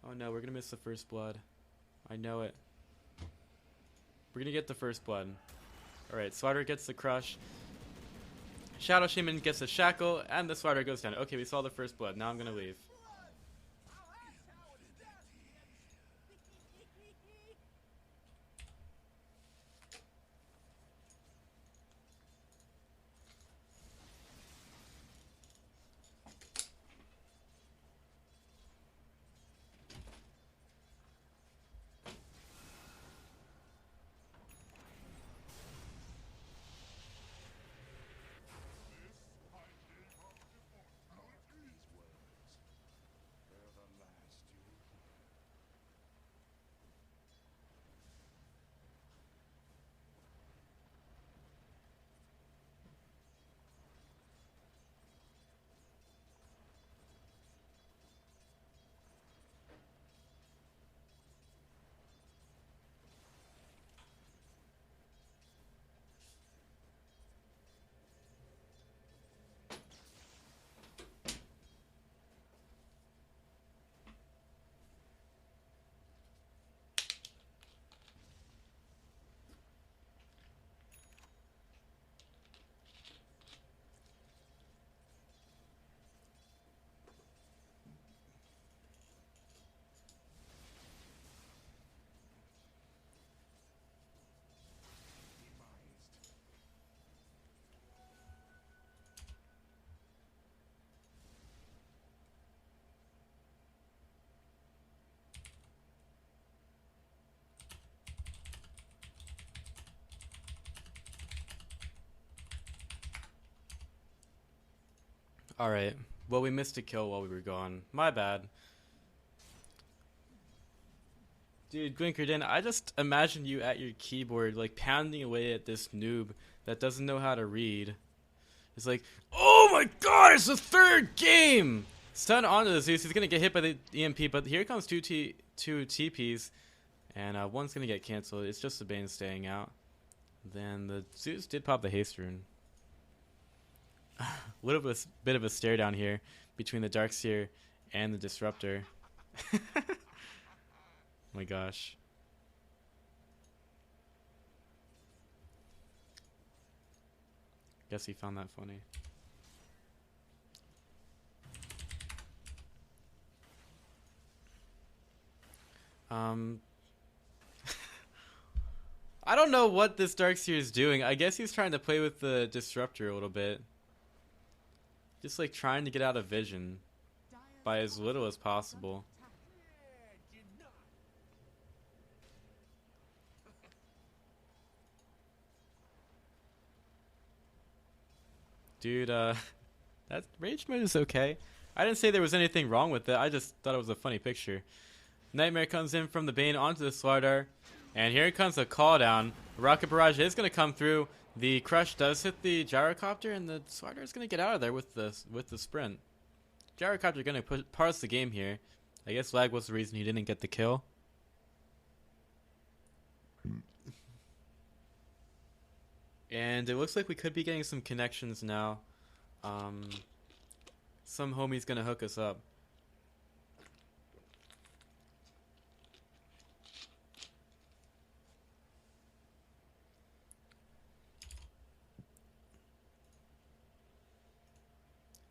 Oh no, we're gonna miss the first blood. I know it. We're gonna get the first blood. Alright, Slider gets the crush. Shadow Shaman gets the shackle, and the Slider goes down. Okay, we saw the first blood. Now I'm gonna leave. Alright. Well, we missed a kill while we were gone. My bad. Dude, Glinkerden, I just imagine you at your keyboard, like, pounding away at this noob that doesn't know how to read. It's like, oh my god, it's the third game! Stun onto the Zeus, he's gonna get hit by the EMP, but here comes two TPs, and one's gonna get cancelled. It's just the Bane staying out. Then the Zeus did pop the haste rune. Bit of a stare down here between the Darkseer and the Disruptor. Oh my gosh. Guess he found that funny. I don't know what this Darkseer is doing. I guess he's trying to play with the Disruptor a little bit. Just like trying to get out of vision by as little as possible. Dude, that rage mode is okay. I didn't say there was anything wrong with it. I just thought it was a funny picture. Nightmare comes in from the Bane onto the Slardar. And here comes a call down. Rocket Barrage is going to come through. The crush does hit the Gyrocopter, and the Slardar is going to get out of there with the sprint. Gyrocopter going to parse the game here. I guess lag was the reason he didn't get the kill. And it looks like we could be getting some connections now. Some homie's going to hook us up.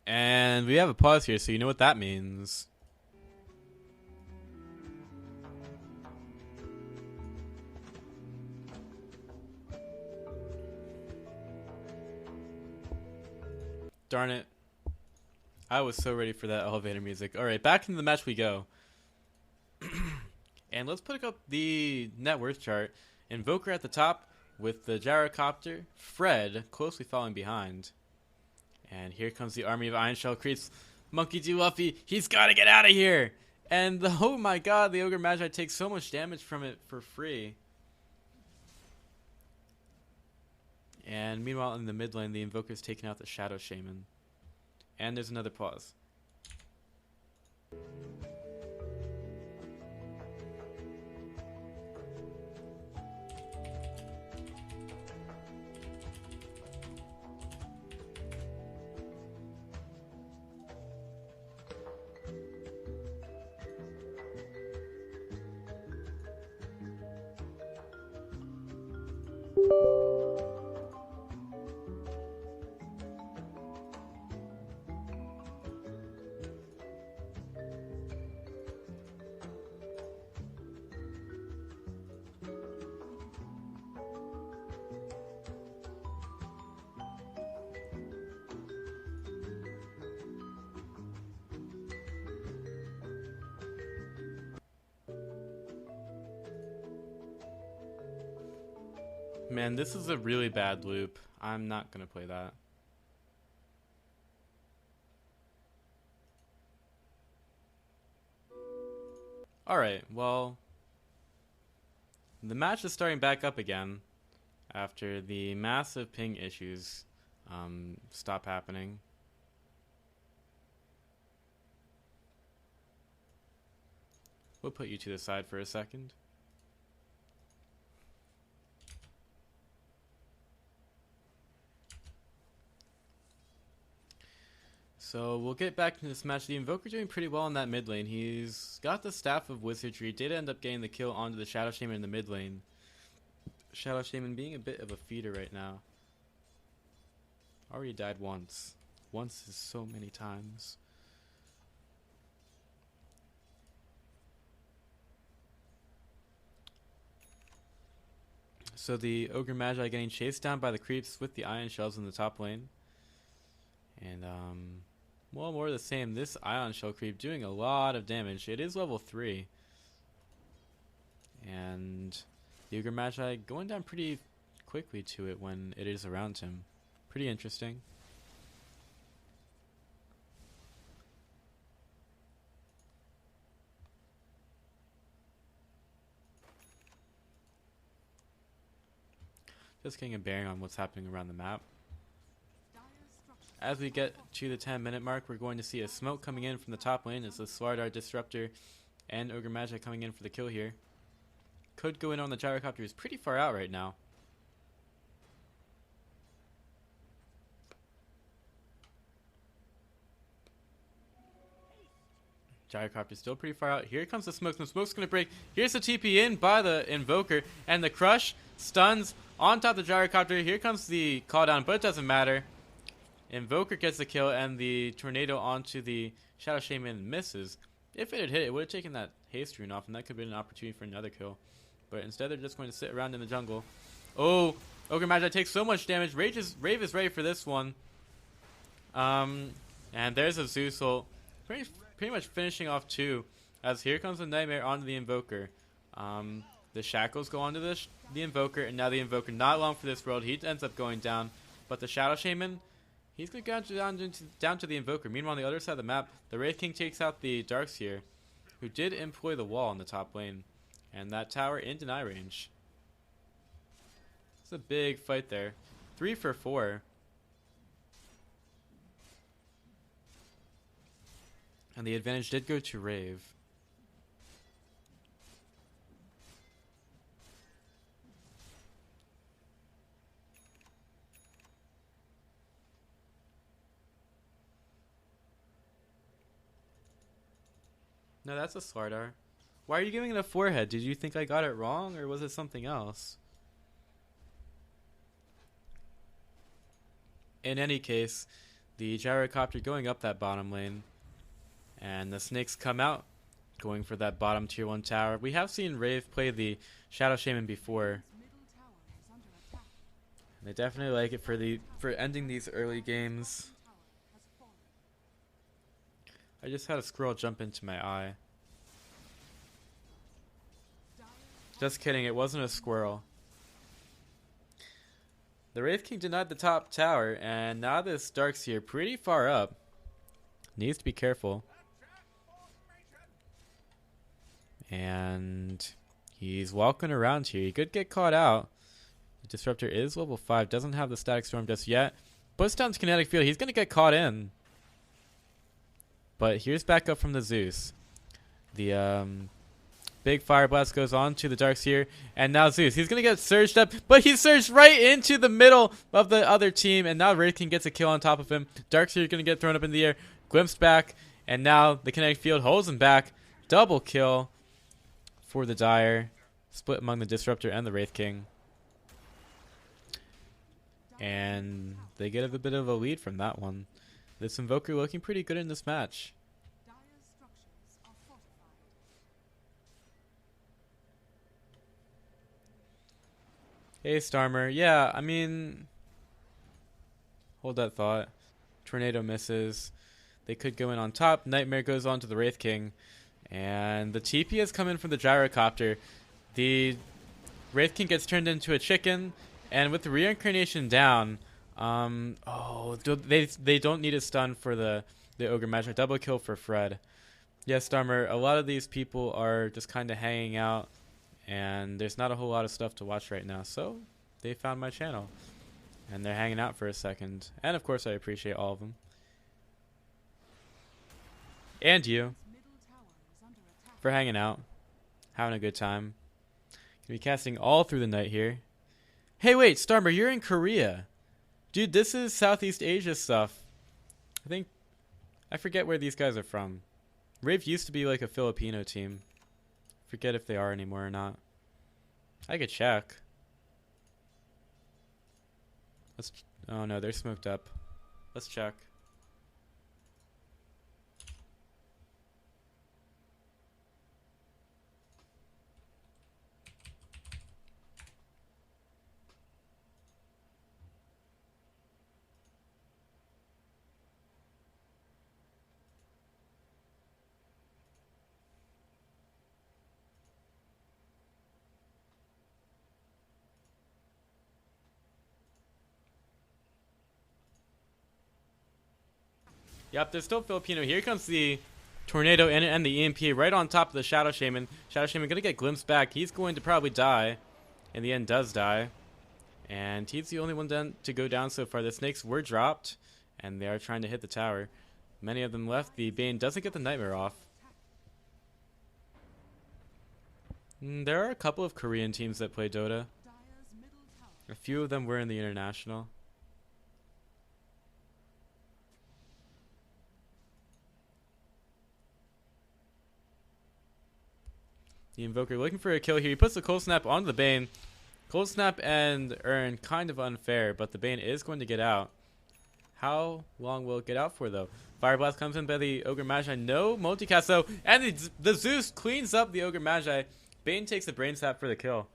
And we have a pause here, so you know what that means. Darn it. I was so ready for that elevator music. Alright, back into the match we go. And let's put up the net worth chart. Invoker at the top with the Gyrocopter. Fred closely following behind. And here comes the army of Iron Shell creeps. Monkey D. Luffy, he's got to get out of here! And oh my god, the Ogre Magi takes so much damage from it for free. And meanwhile, in the mid lane, the Invoker's taking out the Shadow Shaman. And there's another pause. Man, this is a really bad loop. I'm not gonna play that. Alright, well, the match is starting back up again after the massive ping issues stop happening. We'll put you to the side for a second. So we'll get back to this match. The Invoker doing pretty well in that mid lane. He's got the Staff of Wizardry. Did end up getting the kill onto the Shadow Shaman in the mid lane. Shadow Shaman being a bit of a feeder right now. Already died once. Once is so many times. So the Ogre Magi getting chased down by the creeps with the Ion Shells in the top lane. And well, more of the same. This Ion Shell creep doing a lot of damage. It is level 3. And the Ogre Magi going down pretty quickly to it when it is around him. Pretty interesting. Just getting a bearing on what's happening around the map. As we get to the 10-minute mark, we're going to see a smoke coming in from the top lane. It's the Slardar Disruptor and Ogre Magi coming in for the kill here. Could go in on the Gyrocopter. He's pretty far out right now. Gyrocopter still pretty far out. Here comes the smoke. The smoke's going to break. Here's the TP in by the Invoker. And the Crush stuns on top of the Gyrocopter. Here comes the call down, but it doesn't matter. Invoker gets the kill, and the Tornado onto the Shadow Shaman misses. If it had hit, it would have taken that haste rune off, and that could have been an opportunity for another kill. But instead, they're just going to sit around in the jungle. Oh, Ogre Magi takes so much damage. Rave is ready for this one. And there's a Zeus ult. Pretty much finishing off 2. As here comes the Nightmare onto the Invoker. The Shackles go onto the Invoker, and now the Invoker, not long for this world, he ends up going down. But the Shadow Shaman, he's going to go down to the Invoker. Meanwhile, on the other side of the map, the Wraith King takes out the Darkseer, who did employ the wall in the top lane. And that tower in deny range. It's a big fight there. 3 for 4. And the advantage did go to Rave. No, that's a Slardar. Why are you giving it a forehead? Did you think I got it wrong, or was it something else? In any case, the Gyrocopter going up that bottom lane. And the Snakes come out, going for that bottom tier 1 tower. We have seen Rave play the Shadow Shaman before. They definitely like it for ending these early games. I just had a squirrel jump into my eye. Just kidding, it wasn't a squirrel. The Wraith King denied the top tower, and now this Darkseer pretty far up. Needs to be careful. And he's walking around here. He could get caught out. The Disruptor is level 5. Doesn't have the Static Storm just yet. Puts down Kinetic Field. He's going to get caught in. But here's back up from the Zeus. The big Fire Blast goes on to the Darkseer. And now Zeus. He's going to get surged up. But he surged right into the middle of the other team. And now Wraith King gets a kill on top of him. Darkseer going to get thrown up in the air. Glimpsed back. And now the Kinetic Field holds him back. Double kill for the Dire. Split among the Disruptor and the Wraith King. And they get a bit of a lead from that one. This Invoker looking pretty good in this match. Hey, Starmer. Yeah, I mean... Hold that thought. Tornado misses. They could go in on top. Nightmare goes on to the Wraith King. And the TP has come in from the Gyrocopter. The Wraith King gets turned into a chicken. And with the reincarnation down... they don't need a stun for the Ogre Magi. Double kill for Fred. Yes, Starmer, a lot of these people are just kind of hanging out. And there's not a whole lot of stuff to watch right now. So, they found my channel. And they're hanging out for a second. And of course I appreciate all of them. And you. For hanging out. Having a good time. Gonna be casting all through the night here. Hey wait, Starmer, you're in Korea. Dude, this is Southeast Asia stuff. I forget where these guys are from. Rave used to be like a Filipino team. Forget if they are anymore or not. I could check. Oh no, they're smoked up. Let's check. Yep, there's still Filipino. Here comes the Tornado and the EMP right on top of the Shadow Shaman. Shadow Shaman going to get glimpsed back. He's going to probably die. In the end, does die. And he's the only one to go down so far. The snakes were dropped, and they are trying to hit the tower. Many of them left. The Bane doesn't get the Nightmare off. There are a couple of Korean teams that play Dota. A few of them were in the International. The Invoker looking for a kill here. He puts the Cold Snap onto the Bane. Cold Snap and Urn kind of unfair, but the Bane is going to get out. How long will it get out for, though? Fire Blast comes in by the Ogre Magi. No multicast, though. And the Zeus cleans up the Ogre Magi. Bane takes the Brain Sap for the kill.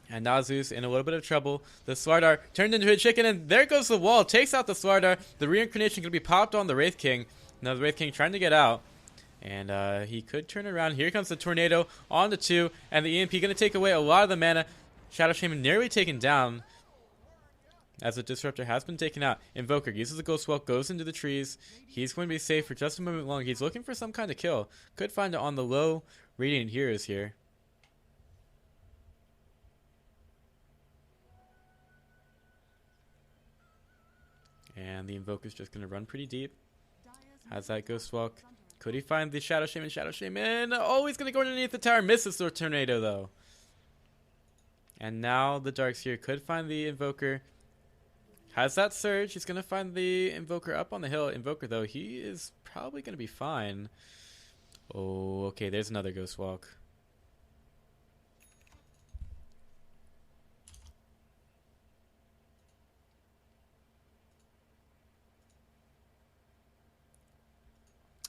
And now Zeus in a little bit of trouble. The Swardar turned into a chicken, and there goes the wall. Takes out the Swardar. The reincarnation going to be popped on the Wraith King. Now the Wraith King trying to get out. And he could turn around. Here comes the Tornado on the 2. And the EMP going to take away a lot of the mana. Shadow Shaman nearly taken down. As the Disruptor has been taken out. Invoker uses the Ghost Walk, goes into the trees. He's going to be safe for just a moment longer. He's looking for some kind of kill. Could find it on the low. Radiant Heroes here. And the Invoker's just going to run pretty deep. Has that Ghost Walk. Could he find the Shadow Shaman? Shadow Shaman. Oh, he's going to go underneath the tower. Misses the Tornado, though. And now the Darks here could find the Invoker. Has that Surge. He's going to find the Invoker up on the hill. Invoker, though, he is probably going to be fine. Oh, okay. There's another Ghost Walk.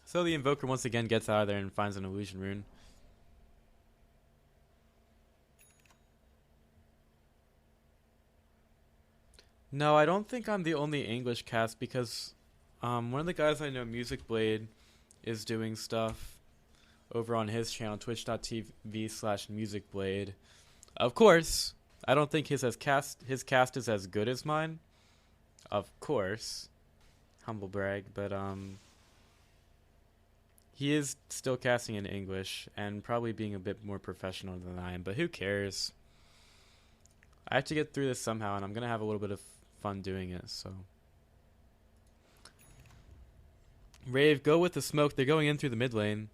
So the Invoker once again gets out of there and finds an Illusion Rune. No, I don't think I'm the only English cast because one of the guys I know, Music Blade, is doing stuff over on his channel, twitch.tv/musicblade. Of course, I don't think his cast is as good as mine. Of course. Humble brag, but he is still casting in English and probably being a bit more professional than I am, but who cares? I have to get through this somehow, and I'm going to have a little bit of fun doing it, so. Rave, go with the smoke. They're going in through the mid lane.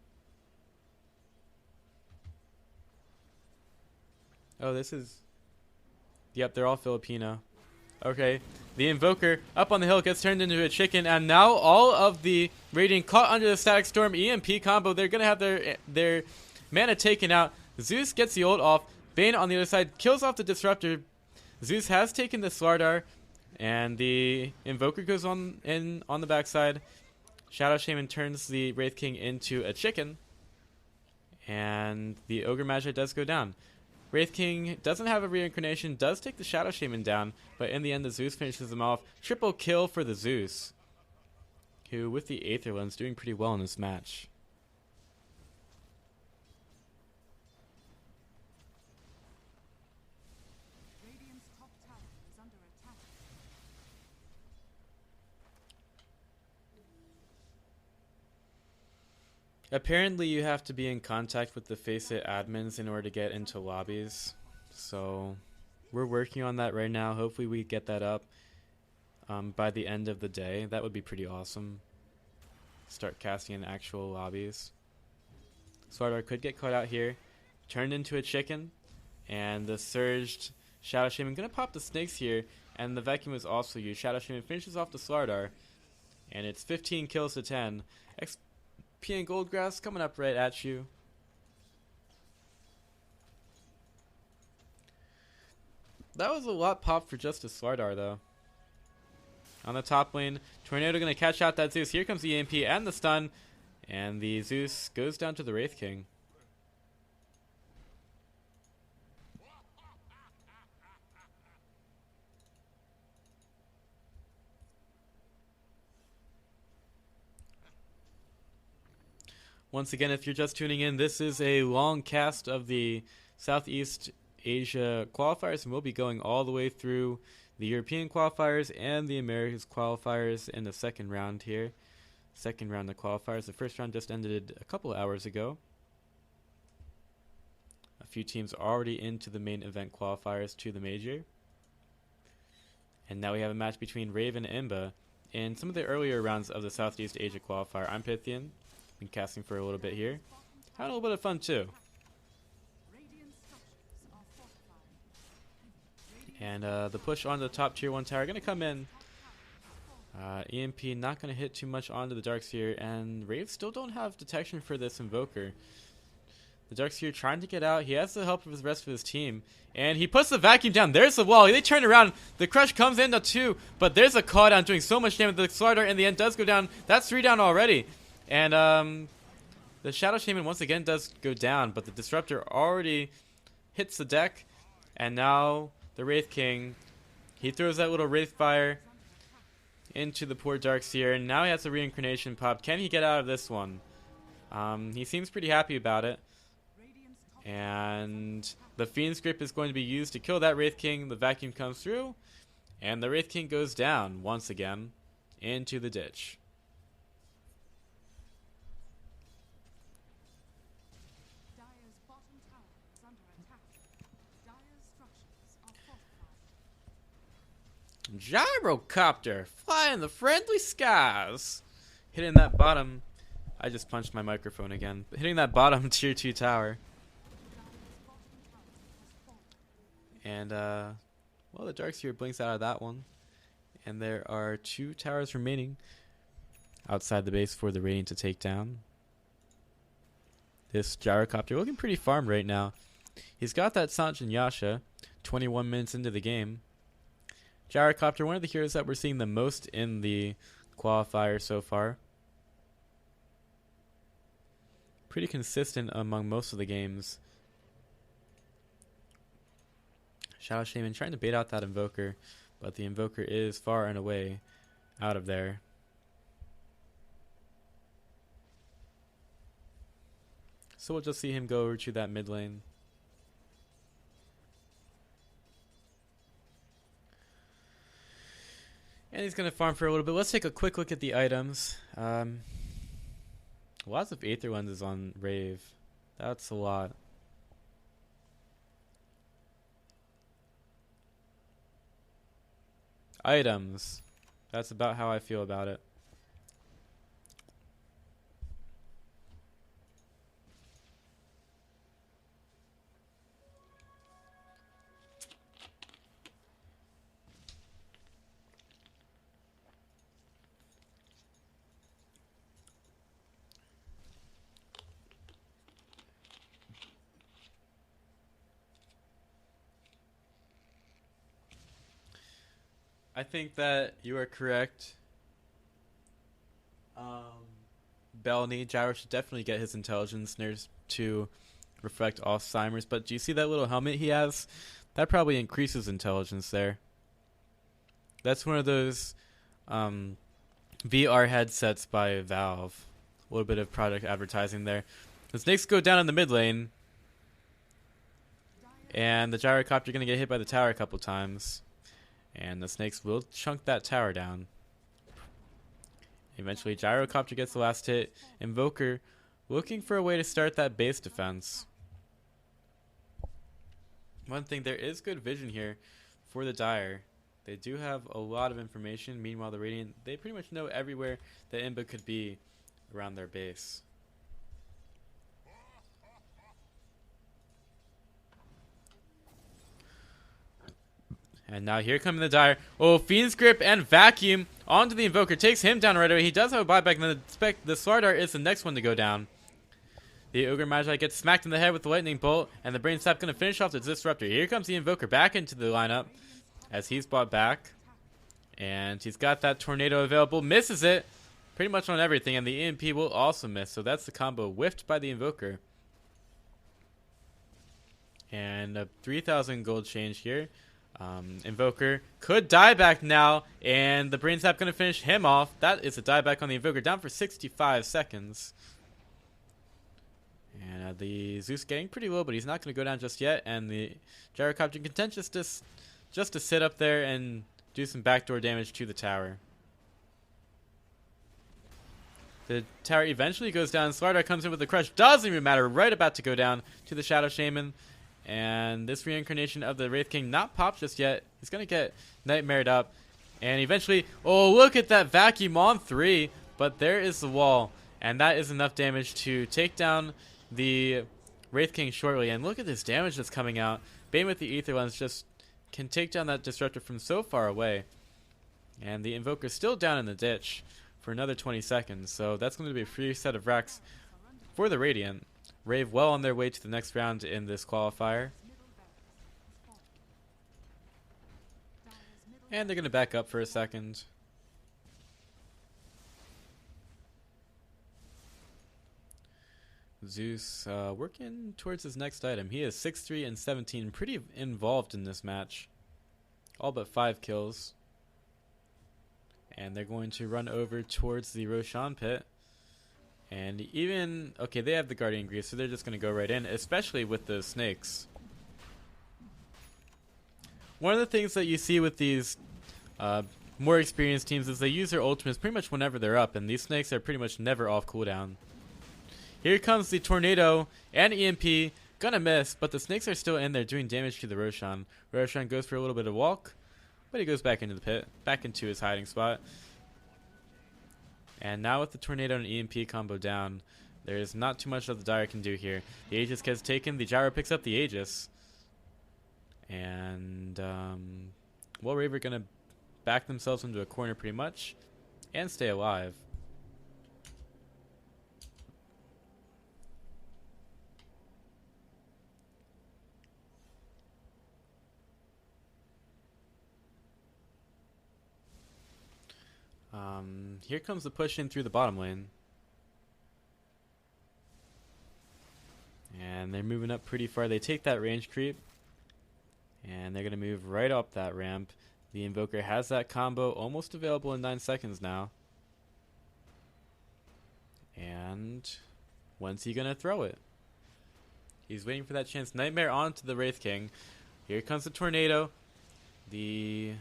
Oh, this is... Yep, they're all Filipino. Okay, the Invoker up on the hill gets turned into a chicken, and now all of the Radiant caught under the Static Storm EMP combo. They're going to have their mana taken out. Zeus gets the ult off. Bane on the other side kills off the Disruptor. Zeus has taken the Slardar, and the Invoker goes on the backside. Shadow Shaman turns the Wraith King into a chicken, and the Ogre Magi does go down. Wraith King doesn't have a reincarnation, does take the Shadow Shaman down, but in the end the Zeus finishes him off. Triple kill for the Zeus, who with the Aether Lens doing pretty well in this match. Apparently you have to be in contact with the Faceit admins in order to get into lobbies. So we're working on that right now. Hopefully we get that up by the end of the day. That would be pretty awesome. Start casting in actual lobbies. Slardar could get caught out here. Turned into a chicken. And the surged Shadow Shaman gonna pop the snakes here. And the vacuum is also used. Shadow Shaman finishes off the Slardar. And it's 15 kills to 10. XP and Goldgrass coming up right at you. That was a lot popped for just a Slardar though. On the top lane, Tornado gonna catch out that Zeus. Here comes the EMP and the stun. And the Zeus goes down to the Wraith King. Once again, if you're just tuning in, this is a long cast of the Southeast Asia qualifiers, and we'll be going all the way through the European qualifiers and the Americas qualifiers in the second round here. Second round of qualifiers. The first round just ended a couple hours ago. A few teams are already into the main event qualifiers to the major. And now we have a match between Rave and IMBA in some of the earlier rounds of the Southeast Asia qualifier. I'm Pythian. Been casting for a little bit here. Had a little bit of fun too. And the push onto the top tier 1 tower gonna come in. EMP not gonna hit too much onto the Darkseer, and Rave still don't have detection for this Invoker. The Darkseer trying to get out. He has the help of the rest of his team, and he puts the vacuum down. There's the wall. They turn around. The crush comes into 2, but there's a call down doing so much damage. The Slardar in the end does go down. That's 3 down already. And the Shadow Shaman once again does go down, but the Disruptor already hits the deck. And now the Wraith King, he throws that little Wraith Fire into the poor Darkseer, and now he has a reincarnation pop. Can he get out of this one? He seems pretty happy about it. And the Fiend's Grip is going to be used to kill that Wraith King. The vacuum comes through, and the Wraith King goes down once again into the ditch. Gyrocopter, fly in the friendly skies. Hitting that bottom. I just punched my microphone again. Hitting that bottom tier 2 tower. And, well, the Darkseer blinks out of that one. And there are 2 towers remaining outside the base for the Radiant to take down. This Gyrocopter looking pretty farmed right now. He's got that Sanjin Yasha, 21 minutes into the game. Gyrocopter, one of the heroes that we're seeing the most in the qualifier so far. Pretty consistent among most of the games. Shadow Shaman trying to bait out that Invoker, but the Invoker is far and away out of there. So we'll just see him go over to that mid lane. And he's going to farm for a little bit. Let's take a quick look at the items. Lots of Aether Lenses on Rave. That's a lot. Items. That's about how I feel about it. I think that you are correct. Belny, Gyro should definitely get his intelligence nerfs to reflect Alzheimer's, but do you see that little helmet he has? That probably increases intelligence there. That's one of those VR headsets by Valve. A little bit of product advertising there. The snakes go down in the mid lane. And the gyrocopter going to get hit by the tower a couple times. And the snakes will chunk that tower down. Eventually, gyrocopter gets the last hit. Invoker looking for a way to start that base defense. One thing, there is good vision here for the Dire. They do have a lot of information. Meanwhile, the Radiant, they pretty much know everywhere that Imba could be around their base. And now here come the Dire. Oh, Fiend's Grip and Vacuum onto the Invoker. Takes him down right away. He does have a buyback. And the Sword Dart is the next one to go down. The Ogre Magi gets smacked in the head with the Lightning Bolt. And the Brain Sap going to finish off the Disruptor. Here comes the Invoker back into the lineup as he's brought back. And he's got that Tornado available. Misses it pretty much on everything. And the EMP will also miss. So that's the combo whiffed by the Invoker. And a 3,000 gold change here. Invoker could die back now, and the Brain Sap going to finish him off. That is a dieback on the Invoker, down for 65 seconds. And the Zeus getting pretty low, but he's not going to go down just yet. And the Gyrocopter content just to sit up there and do some backdoor damage to the tower. The tower eventually goes down. Slardar comes in with the crush. Doesn't even matter. Right about to go down to the Shadow Shaman. And this reincarnation of the Wraith King not popped just yet. He's going to get nightmared up. And eventually, oh, look at that vacuum on 3. But there is the wall. And that is enough damage to take down the Wraith King shortly. And look at this damage that's coming out. Bane with the Ether Lens just can take down that Disruptor from so far away. And the Invoker's still down in the ditch for another 20 seconds. So that's going to be a free set of racks for the Radiant. Rave well on their way to the next round in this qualifier. And they're going to back up for a second. Zeus working towards his next item. He is 6-3 and 17. Pretty involved in this match. All but 5 kills. And they're going to run over towards the Roshan pit. And even, okay, they have the Guardian Grease, so they're just going to go right in, especially with the snakes. One of the things that you see with these more experienced teams is they use their ultimates pretty much whenever they're up, and these snakes are pretty much never off cooldown. Here comes the Tornado and EMP, gonna miss, but the snakes are still in there doing damage to the Roshan. Roshan goes for a little bit of walk, but he goes back into the pit, back into his hiding spot. And now with the Tornado and EMP combo down, there is not too much that the Dire can do here. The Aegis gets taken. The Gyro picks up the Aegis. And, well, Rave are going to back themselves into a corner pretty much and stay alive. Here comes the push in through the bottom lane. And they're moving up pretty far. They take that range creep. And they're going to move right up that ramp. The Invoker has that combo almost available in 9 seconds now. And when's he going to throw it? He's waiting for that chance. Nightmare onto the Wraith King. Here comes the Tornado. The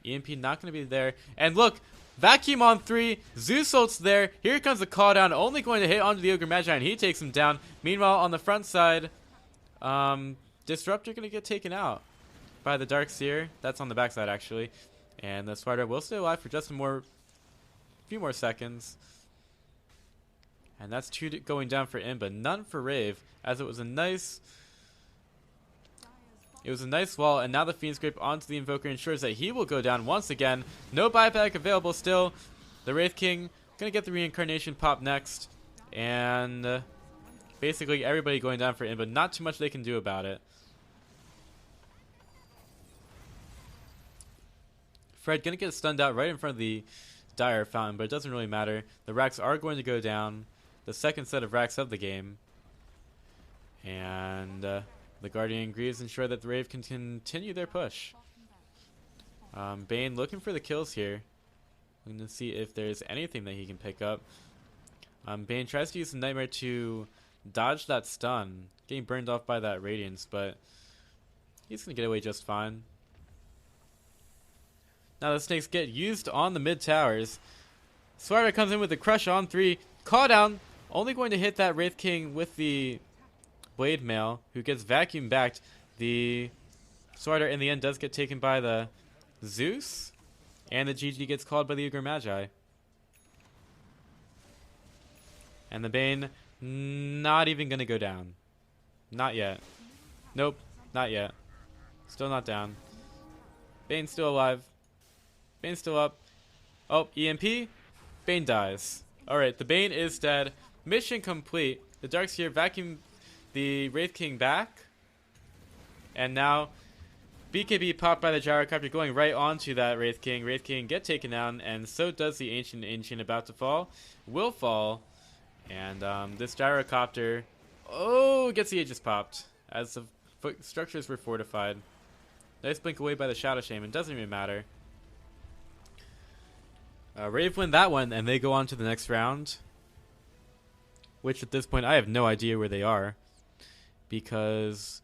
EMP not going to be there. And look! Vacuum on 3. Zeus ult's there. Here comes the call down. Only going to hit onto the Ogre Magi, and he takes him down. Meanwhile, on the front side, Disruptor going to get taken out by the Dark Seer. That's on the backside, actually. And the Spider will stay alive for just a few more seconds. And that's 2 going down for Imba. None for Rave, as it was a nice wall, and now the Fiend Scrape onto the Invoker ensures that he will go down once again. No buyback available still. The Wraith King going to get the Reincarnation pop next. And basically everybody going down for Imba. Not too much they can do about it. Fred gonna get stunned out right in front of the Dire Fountain, but it doesn't really matter. The racks are going to go down. The second set of racks of the game. And the Guardian Greaves ensure that the Rave can continue their push. Bane looking for the kills here. Looking to see if there's anything that he can pick up. Bane tries to use the Nightmare to dodge that stun. Getting burned off by that Radiance, but he's going to get away just fine. Now the snakes get used on the mid towers. Swiper comes in with a crush on 3. Call down. Only going to hit that Wraith King with the Blade Mail, who gets vacuum backed. The Swiper in the end does get taken by the Zeus. And the GG gets called by the Ugra Magi. And the Bane not even going to go down. Not yet. Nope, not yet. Still not down. Bane's still alive. Bane's still up. Oh, EMP. Bane dies. Alright, the Bane is dead. Mission complete. The Darkseer vacuum the Wraith King back. And now BKB popped by the Gyrocopter going right onto that Wraith King. Wraith King get taken down, and so does the Ancient about to fall. Will fall. And this Gyrocopter, gets the Aegis popped as the structures were fortified. Nice blink away by the Shadow Shaman. Doesn't even matter. Rave win that one, and they go on to the next round. Which at this point, I have no idea where they are. Because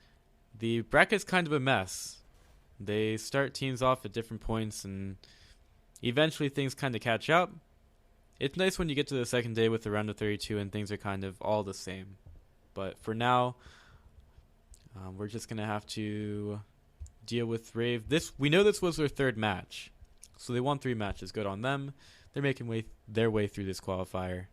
the bracket's kind of a mess. They start teams off at different points, and eventually things kind of catch up. It's nice when you get to the second day with the round of 32 and things are kind of all the same. But for now, we're just going to have to deal with Rave. We know this was their third match. So they won 3 matches. Good on them. They're making their way through this qualifier.